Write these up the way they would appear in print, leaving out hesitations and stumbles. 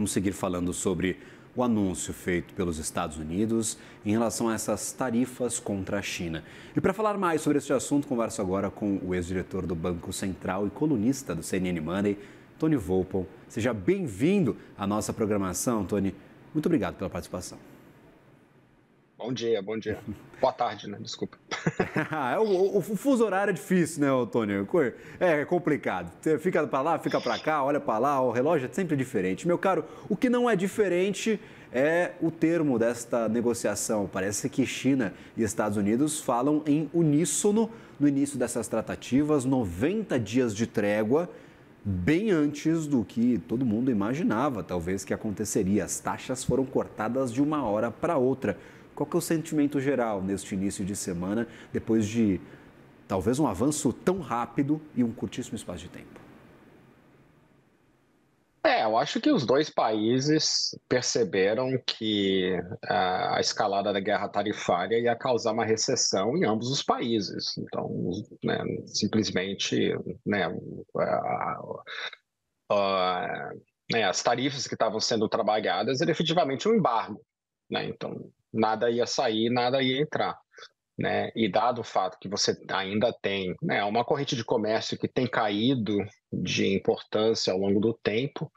vamos seguir falando sobre o anúncio feito pelos Estados Unidos em relação a essas tarifas contra a China. E para falar mais sobre este assunto, converso agora com o ex-diretor do Banco Central e colunista do CNN Money, Tony Volpon. Seja bem-vindo à nossa programação, Tony. Muito obrigado pela participação. Bom dia, bom dia. Boa tarde, né? Desculpa. O fuso horário é difícil, né, Tony? É complicado. Você fica para lá, fica para cá, olha para lá, o relógio é sempre diferente. Meu caro, o que não é diferente é o termo desta negociação. Parece que China e Estados Unidos falam em uníssono no início dessas tratativas, 90 dias de trégua, bem antes do que todo mundo imaginava, talvez, que aconteceria. As taxas foram cortadas de uma hora para outra. Qual que é o sentimento geral neste início de semana, depois de talvez um avanço tão rápido e um curtíssimo espaço de tempo? Eu acho que os dois países perceberam que a escalada da guerra tarifária ia causar uma recessão em ambos os países. Então, né, simplesmente, né, as tarifas que estavam sendo trabalhadas era efetivamente um embargo, né? Então, nada ia sair, nada ia entrar, né? E dado o fato que você ainda tem, né, uma corrente de comércio que tem caído de importância ao longo do tempo,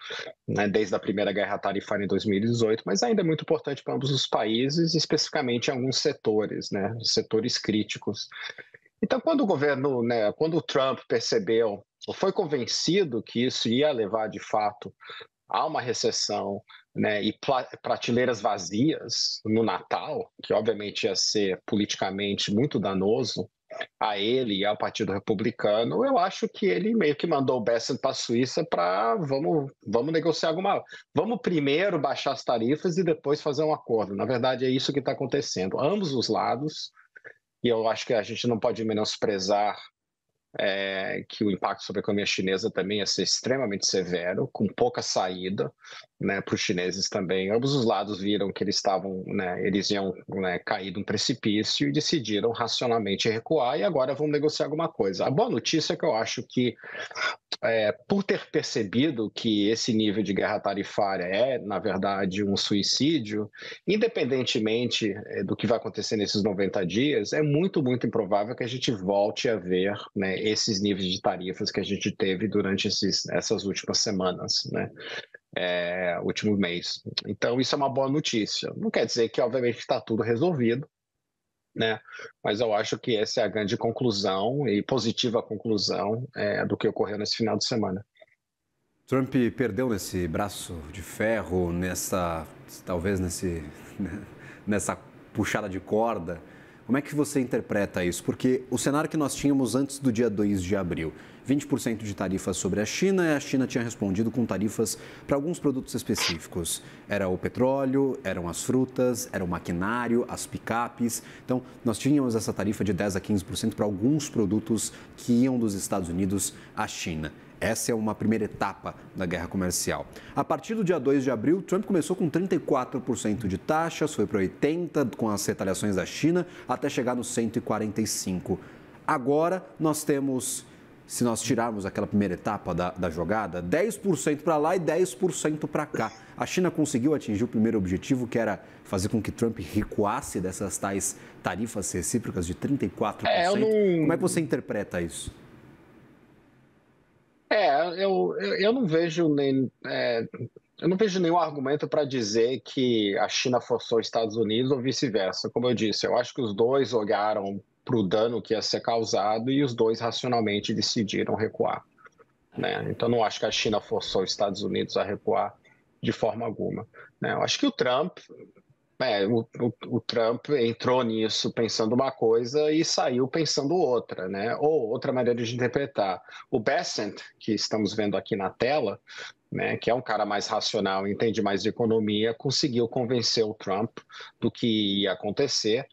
né, desde a primeira guerra tarifária em 2018, mas ainda é muito importante para ambos os países, especificamente em alguns setores, né, setores críticos. Então, quando o governo, né, quando o Trump percebeu, ou foi convencido que isso ia levar de fato a uma recessão, né, e prateleiras vazias no Natal, que obviamente ia ser politicamente muito danoso a ele e ao Partido Republicano, eu acho que ele meio que mandou o Bessent para a Suíça para vamos negociar vamos primeiro baixar as tarifas e depois fazer um acordo. Na verdade, é isso que está acontecendo. Ambos os lados, e eu acho que a gente não pode menosprezar que o impacto sobre a economia chinesa também ia ser extremamente severo, com pouca saída, né, para os chineses também. Ambos os lados viram que eles iam, né, cair de um precipício e decidiram racionalmente recuar e agora vão negociar alguma coisa. A boa notícia é que eu acho que por ter percebido que esse nível de guerra tarifária é, na verdade, um suicídio, independentemente do que vai acontecer nesses 90 dias, é muito, muito improvável que a gente volte a ver, né, esses níveis de tarifas que a gente teve durante essas últimas semanas, né? Último mês. Então, isso é uma boa notícia. Não quer dizer que, obviamente, está tudo resolvido, né? Mas eu acho que essa é a grande conclusão e positiva conclusão do que ocorreu nesse final de semana. Trump perdeu nesse braço de ferro, talvez nessa puxada de corda. Como é que você interpreta isso? Porque o cenário que nós tínhamos antes do dia 2 de abril, 20% de tarifas sobre a China, e a China tinha respondido com tarifas para alguns produtos específicos. Era o petróleo, eram as frutas, era o maquinário, as picapes. Então, nós tínhamos essa tarifa de 10% a 15% para alguns produtos que iam dos Estados Unidos à China. Essa é uma primeira etapa da guerra comercial. A partir do dia 2 de abril, Trump começou com 34% de taxas, foi para 80% com as retaliações da China, até chegar nos 145%. Agora, nós temos, se nós tirarmos aquela primeira etapa da jogada, 10% para lá e 10% para cá. A China conseguiu atingir o primeiro objetivo, que era fazer com que Trump recuasse dessas tais tarifas recíprocas de 34%. Como é que você interpreta isso? Eu não vejo eu não vejo nenhum argumento para dizer que a China forçou os Estados Unidos ou vice-versa. Como eu disse, eu acho que os dois olharam para o dano que ia ser causado e os dois racionalmente decidiram recuar, né? Então, não acho que a China forçou os Estados Unidos a recuar de forma alguma, né? Eu acho que o Trump entrou nisso pensando uma coisa e saiu pensando outra, né? Ou outra maneira de interpretar. O Bessent, que estamos vendo aqui na tela, né, que é um cara mais racional, entende mais de economia, conseguiu convencer o Trump do que ia acontecer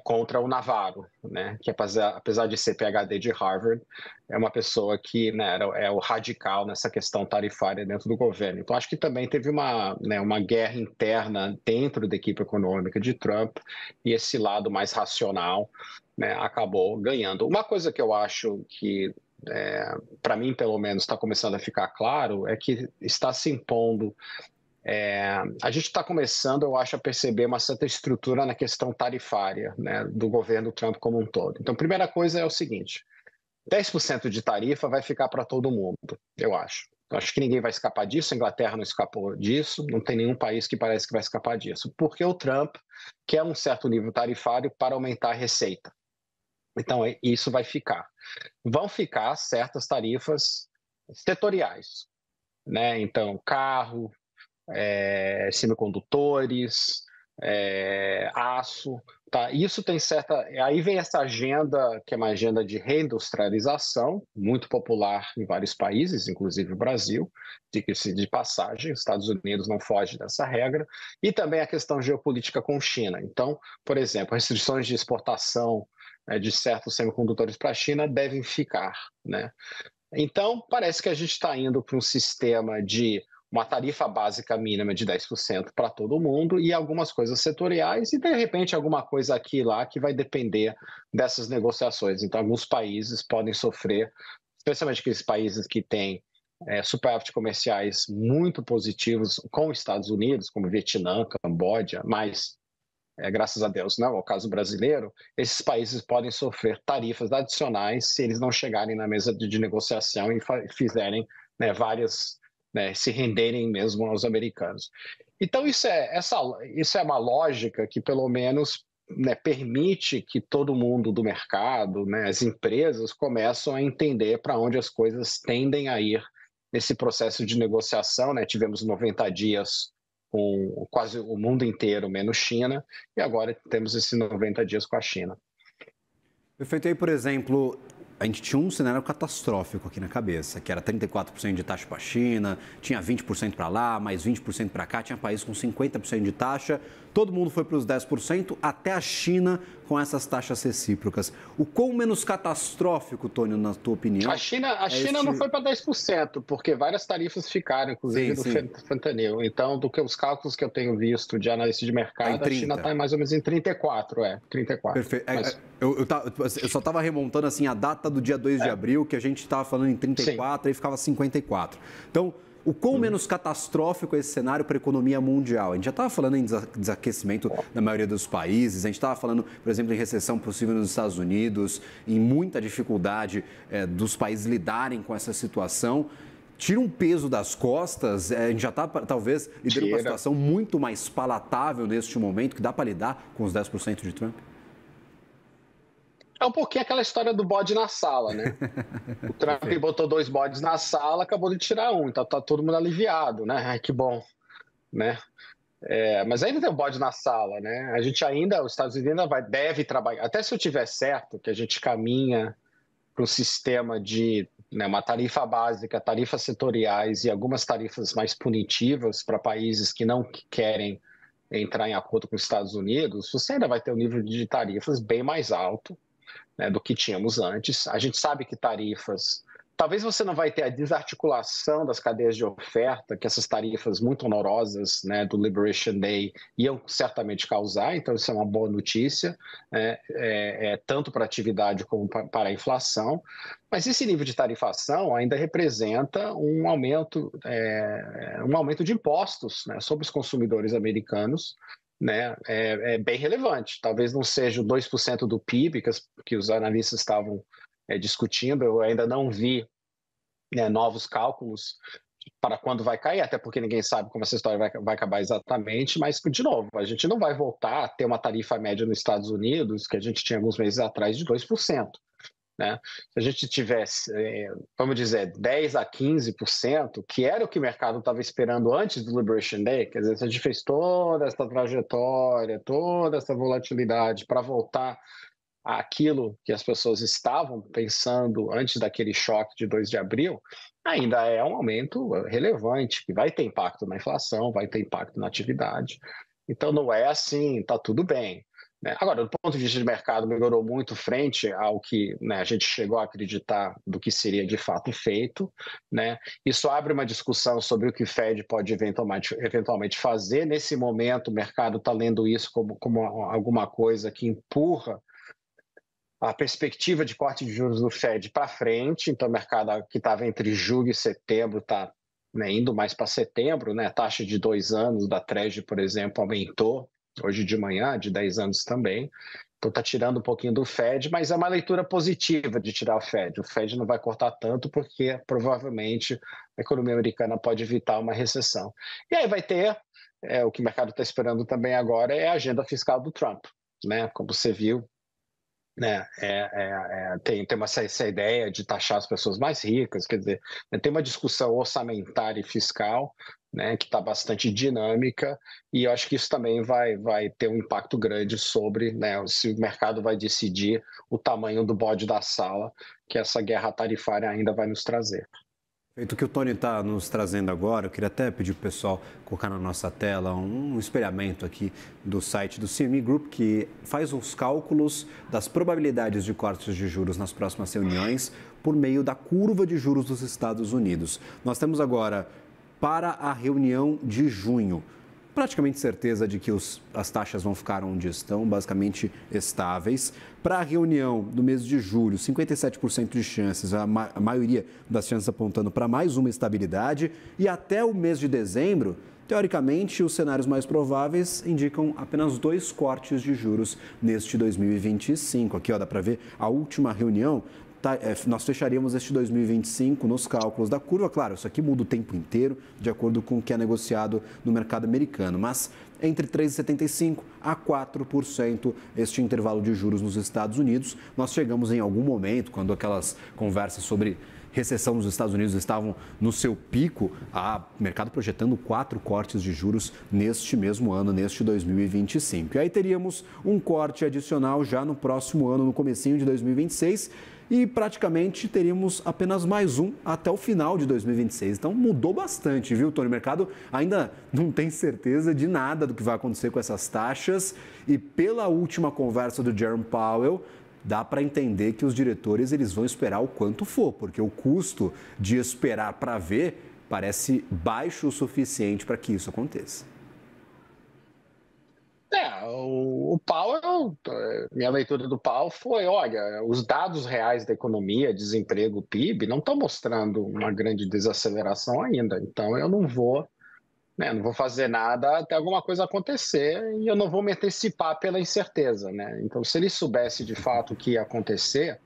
contra o Navarro, né, que apesar de ser PhD de Harvard, é uma pessoa que, né, é o radical nessa questão tarifária dentro do governo. Então, acho que também teve uma guerra interna dentro da equipe econômica de Trump e esse lado mais racional, né, acabou ganhando. Uma coisa que eu acho que para mim pelo menos está começando a ficar claro, é que está se impondo. A gente está começando, eu acho, a perceber uma certa estrutura na questão tarifária, né, do governo Trump como um todo. Então, a primeira coisa é o seguinte: 10% de tarifa vai ficar para todo mundo, eu acho. Eu acho que ninguém vai escapar disso, a Inglaterra não escapou disso, não tem nenhum país que parece que vai escapar disso, porque o Trump quer um certo nível tarifário para aumentar a receita. Então, isso vai ficar. Vão ficar certas tarifas setoriais, né? Então, carro, semicondutores, aço, tá? Isso tem certa. Aí vem essa agenda, que é uma agenda de reindustrialização, muito popular em vários países, inclusive o Brasil, diga-se de passagem, os Estados Unidos não fogem dessa regra, e também a questão geopolítica com China. Então, por exemplo, restrições de exportação de certos semicondutores para a China devem ficar, né? Então, parece que a gente está indo para um sistema de uma tarifa básica mínima de 10% para todo mundo e algumas coisas setoriais e, de repente, alguma coisa aqui e lá que vai depender dessas negociações. Então, alguns países podem sofrer, especialmente aqueles países que têm superávit comerciais muito positivos com os Estados Unidos, como Vietnã, Camboja, mas graças a Deus, não é o caso brasileiro, esses países podem sofrer tarifas adicionais se eles não chegarem na mesa de negociação e fizerem várias, se renderem mesmo aos americanos. Então, isso é uma lógica que, pelo menos, permite que todo mundo do mercado, as empresas, começam a entender para onde as coisas tendem a ir nesse processo de negociação. Tivemos 90 dias com quase o mundo inteiro, menos China, e agora temos esses 90 dias com a China. Perfeito. Aí, por exemplo, a gente tinha um cenário catastrófico aqui na cabeça, que era 34% de taxa para a China, tinha 20% para lá, mais 20% para cá, tinha país com 50% de taxa, todo mundo foi para os 10%, até a China com essas taxas recíprocas. O quão menos catastrófico, Tônio, na tua opinião? A China não foi para 10%, porque várias tarifas ficaram, inclusive do fentanil. Então, do que os cálculos que eu tenho visto de análise de mercado, a China está mais ou menos em 34%. 34%. Perfeito. Mas... Eu só estava remontando assim, a data do dia 2 de abril, que a gente estava falando em 34%, aí ficava 54%. Então, o quão menos catastrófico é esse cenário para a economia mundial? A gente já estava falando em desaquecimento na maioria dos países, a gente estava falando, por exemplo, em recessão possível nos Estados Unidos, em muita dificuldade dos países lidarem com essa situação. Tira um peso das costas, a gente já está, talvez, lidando com uma situação muito mais palatável neste momento, que dá para lidar com os 10% de Trump? É um pouquinho aquela história do bode na sala, né? O Trump botou 2 bodes na sala, acabou de tirar um, então tá todo mundo aliviado, né? Ai, que bom, né? Mas ainda tem um bode na sala, né? A gente ainda, os Estados Unidos ainda deve trabalhar, até se eu tiver certo, que a gente caminha para um sistema de uma tarifa básica, tarifas setoriais e algumas tarifas mais punitivas para países que não querem entrar em acordo com os Estados Unidos, você ainda vai ter um nível de tarifas bem mais alto, do que tínhamos antes. A gente sabe que tarifas... Talvez você não vai ter a desarticulação das cadeias de oferta, que essas tarifas muito onerosas do Liberation Day iam certamente causar, então isso é uma boa notícia, tanto para a atividade como para a inflação. Mas esse nível de tarifação ainda representa um aumento de impostos sobre os consumidores americanos, é bem relevante. Talvez não seja o 2% do PIB que os analistas estavam discutindo. Eu ainda não vi novos cálculos para quando vai cair, até porque ninguém sabe como essa história vai acabar exatamente, mas, de novo, a gente não vai voltar a ter uma tarifa média nos Estados Unidos, que a gente tinha alguns meses atrás, de 2%. Se a gente tivesse, vamos dizer, 10% a 15%, que era o que o mercado estava esperando antes do Liberation Day, quer dizer, se a gente fez toda essa trajetória, toda essa volatilidade para voltar àquilo que as pessoas estavam pensando antes daquele choque de 2 de abril, ainda é um aumento relevante, que vai ter impacto na inflação, vai ter impacto na atividade. Então, não é assim, está tudo bem. Agora, do ponto de vista de mercado, melhorou muito frente ao que a gente chegou a acreditar do que seria de fato feito. Isso abre uma discussão sobre o que o Fed pode eventualmente fazer. Nesse momento, o mercado está lendo isso como alguma coisa que empurra a perspectiva de corte de juros do Fed para frente, então o mercado que estava entre julho e setembro está, né, indo mais para setembro, né? A taxa de 2 anos da Treasury, por exemplo, aumentou hoje de manhã, de 10 anos também. Então está tirando um pouquinho do Fed, mas é uma leitura positiva de tirar o Fed. O Fed não vai cortar tanto porque provavelmente a economia americana pode evitar uma recessão. E aí vai ter, o que o mercado está esperando também agora é a agenda fiscal do Trump, né? Como você viu, né, tem essa ideia de taxar as pessoas mais ricas, quer dizer, tem uma discussão orçamentária e fiscal, né, que está bastante dinâmica, e eu acho que isso também vai ter um impacto grande sobre, né, se o mercado vai decidir o tamanho do bode da sala que essa guerra tarifária ainda vai nos trazer. Feito o que o Tony está nos trazendo agora, eu queria até pedir para o pessoal colocar na nossa tela um espelhamento aqui do site do CME Group, que faz os cálculos das probabilidades de cortes de juros nas próximas reuniões por meio da curva de juros dos Estados Unidos. Nós temos agora, para a reunião de junho, praticamente certeza de que as taxas vão ficar onde estão, basicamente estáveis. Para a reunião do mês de julho, 57% de chances, a maioria das chances apontando para mais uma estabilidade. E até o mês de dezembro, teoricamente, os cenários mais prováveis indicam apenas 2 cortes de juros neste 2025. Aqui, ó, dá para ver a última reunião. Nós fecharíamos este 2025 nos cálculos da curva. Claro, isso aqui muda o tempo inteiro, de acordo com o que é negociado no mercado americano, mas entre 3,75% a 4% este intervalo de juros nos Estados Unidos. Nós chegamos em algum momento, quando aquelas conversas sobre recessão nos Estados Unidos estavam no seu pico, a mercado projetando 4 cortes de juros neste mesmo ano, neste 2025. E aí teríamos um corte adicional já no próximo ano, no comecinho de 2026, e praticamente teríamos apenas mais um até o final de 2026. Então mudou bastante, viu, Tony? O mercado ainda não tem certeza de nada do que vai acontecer com essas taxas, e pela última conversa do Jerome Powell, dá para entender que os diretores eles vão esperar o quanto for, porque o custo de esperar para ver parece baixo o suficiente para que isso aconteça. O Powell, minha leitura do Powell foi, olha, os dados reais da economia, desemprego, PIB, não estão mostrando uma grande desaceleração ainda, então eu não vou, né, não vou fazer nada até alguma coisa acontecer e eu não vou me antecipar pela incerteza, né? Então, se ele soubesse de fato o que ia acontecer,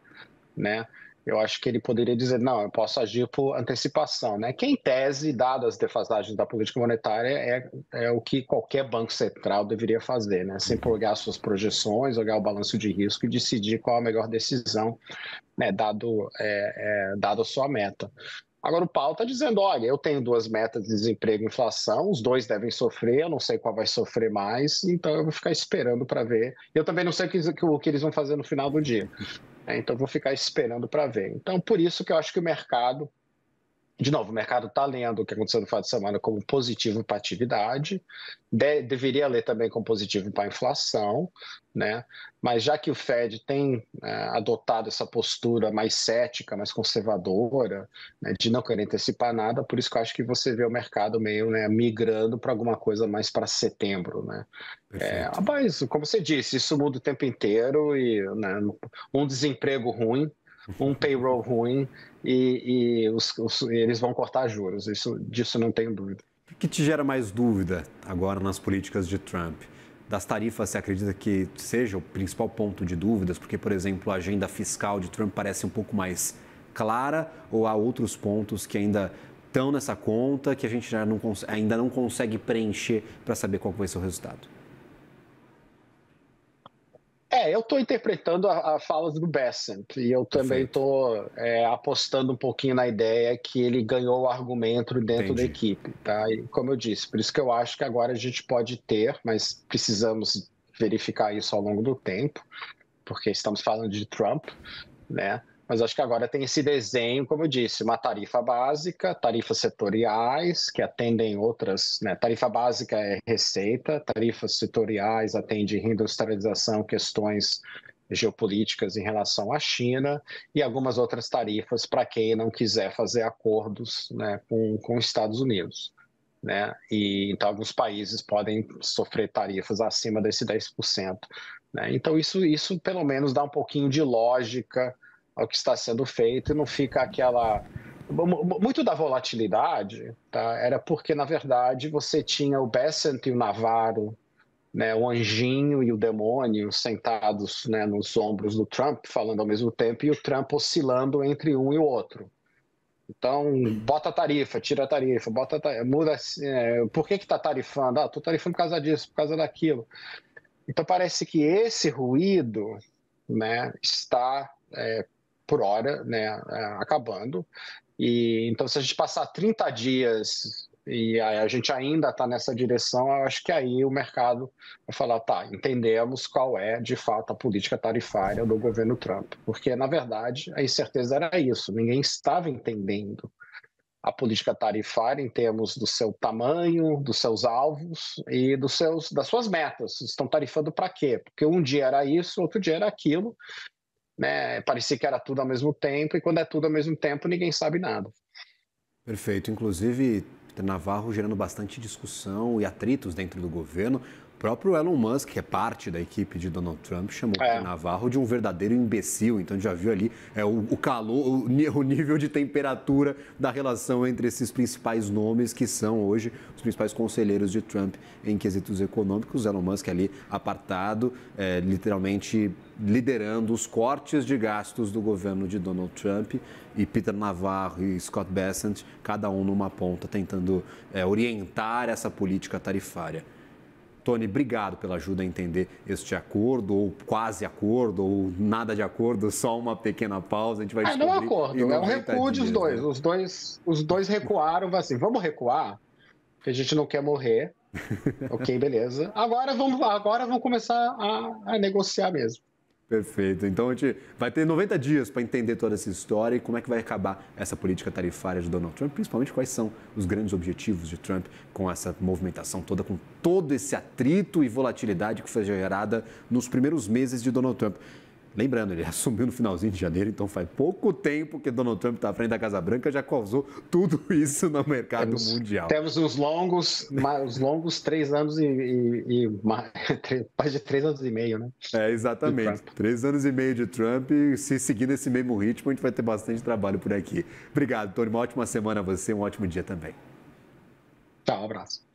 né, eu acho que ele poderia dizer, não, eu posso agir por antecipação, né? Que em tese, dadas as defasagens da política monetária, é o que qualquer banco central deveria fazer, né? Sempre olhar suas projeções, olhar o balanço de risco e decidir qual a melhor decisão, né, dado a sua meta. Agora o Paulo está dizendo, olha, eu tenho 2 metas de desemprego e inflação, os 2 devem sofrer, eu não sei qual vai sofrer mais, então eu vou ficar esperando para ver. Eu também não sei o que eles vão fazer no final do dia. Então, vou ficar esperando para ver. Então, por isso que eu acho que o mercado, de novo, o mercado está lendo o que aconteceu no final de semana como positivo para a atividade, deveria ler também como positivo para a inflação, né? Mas já que o Fed tem adotado essa postura mais cética, mais conservadora, né, de não querer antecipar nada, por isso que eu acho que você vê o mercado meio, né, migrando para alguma coisa mais para setembro, né? Mas, como você disse, isso muda o tempo inteiro e, né, um desemprego ruim, um payroll ruim e eles vão cortar juros, disso não tenho dúvida. O que te gera mais dúvida agora nas políticas de Trump? Das tarifas, você acredita que seja o principal ponto de dúvidas? Porque, por exemplo, a agenda fiscal de Trump parece um pouco mais clara, ou há outros pontos que ainda estão nessa conta que a gente já ainda não consegue preencher para saber qual vai ser o resultado? Eu estou interpretando a fala do Bessent e eu também estou apostando um pouquinho na ideia que ele ganhou o argumento dentro da equipe, tá? E, como eu disse, por isso que eu acho que agora a gente pode ter, mas precisamos verificar isso ao longo do tempo, porque estamos falando de Trump, né? Mas acho que agora tem esse desenho, como eu disse, uma tarifa básica, tarifas setoriais que atendem outras, né? Tarifa básica é receita, tarifas setoriais atendem reindustrialização, questões geopolíticas em relação à China e algumas outras tarifas para quem não quiser fazer acordos, né, com os Estados Unidos, né? E então alguns países podem sofrer tarifas acima desse 10%. né? Então, isso pelo menos dá um pouquinho de lógica ao que está sendo feito e não fica aquela. Muito da volatilidade, tá? Era porque, na verdade, você tinha o Bessent e o Navarro, né, o anjinho e o demônio sentados, né, nos ombros do Trump, falando ao mesmo tempo, e o Trump oscilando entre um e o outro. Então, bota a tarifa, tira a tarifa, bota a tarifa, muda. Por que está tarifando? Ah, estou tarifando por causa disso, por causa daquilo. Então, parece que esse ruído, né, está, por hora, né, acabando. E então, se a gente passar 30 dias e a gente ainda está nessa direção, eu acho que aí o mercado vai falar, tá, entendemos qual é, de fato, a política tarifária do governo Trump. Porque, na verdade, a incerteza era isso, ninguém estava entendendo a política tarifária em termos do seu tamanho, dos seus alvos e das suas metas. Estão tarifando para quê? Porque um dia era isso, outro dia era aquilo, né? Parecia que era tudo ao mesmo tempo, e quando é tudo ao mesmo tempo, ninguém sabe nada. Perfeito. Inclusive, Peter Navarro gerando bastante discussão e atritos dentro do governo. O próprio Elon Musk, que é parte da equipe de Donald Trump, chamou Peter Navarro de um verdadeiro imbecil. Então, já viu ali o calor, o nível de temperatura da relação entre esses principais nomes que são hoje os principais conselheiros de Trump em quesitos econômicos. Elon Musk ali apartado, literalmente liderando os cortes de gastos do governo de Donald Trump, e Peter Navarro e Scott Bessent, cada um numa ponta, tentando orientar essa política tarifária. Tony, obrigado pela ajuda a entender este acordo, ou quase acordo, ou nada de acordo, só uma pequena pausa. A gente vai descobrir. Não é um acordo, é um recuo dos dois. Né? Os dois recuaram, assim, vamos recuar, porque a gente não quer morrer. Ok, beleza. Agora vamos começar a negociar mesmo. Perfeito. Então a gente vai ter 90 dias para entender toda essa história e como é que vai acabar essa política tarifária de Donald Trump, principalmente quais são os grandes objetivos de Trump com essa movimentação toda, com todo esse atrito e volatilidade que foi gerada nos primeiros meses de Donald Trump. Lembrando, ele assumiu no finalzinho de janeiro, então faz pouco tempo que Donald Trump está à frente da Casa Branca, já causou tudo isso no mercado mundial. Temos os longos 3 anos e mais de 3 anos e meio, né? Exatamente. 3 anos e meio de Trump, e se seguir nesse mesmo ritmo, a gente vai ter bastante trabalho por aqui. Obrigado, Tony. Uma ótima semana a você, um ótimo dia também. Tchau, um abraço.